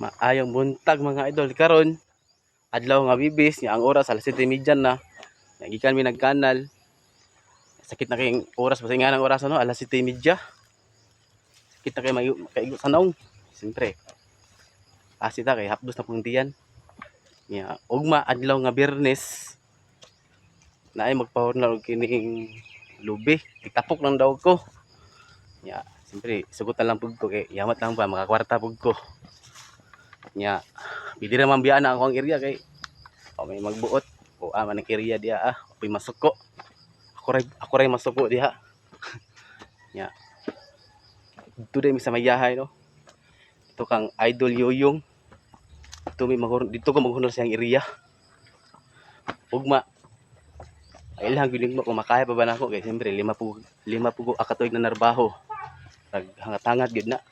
Maayong buntag mga idol. Karon adlaw nga bibis nya ang oras alas 7:30 na. Nagikan mi nagkanal. Sakit na kayong oras basta nga ng oras ano alas 7:30. Sakit na kay kaigo sa naong. Siyempre. Kasi ta kay hapdos na pong diyan. Nya ugma adlaw nga Biyernes. Naay magpahurnal og kining lubi. Itapok lang daw ko. Nya siyempre sugot na lang pud ko kay yamat lang ba makakwarta pud ko. Nya pili ra man biya na ako ang area kay may magbuot o man ang area diha apoy masuko. Ako ray masuko diha. Nya dito mi sa mayahay no. Ito kang Idol Yoyong. Dito ko maghunol sa area. Ugma ay lang gyud mo kung makaya pa ba nako kay siyempre lima po akatuig na narbaho. Hangat-hangat gyud na.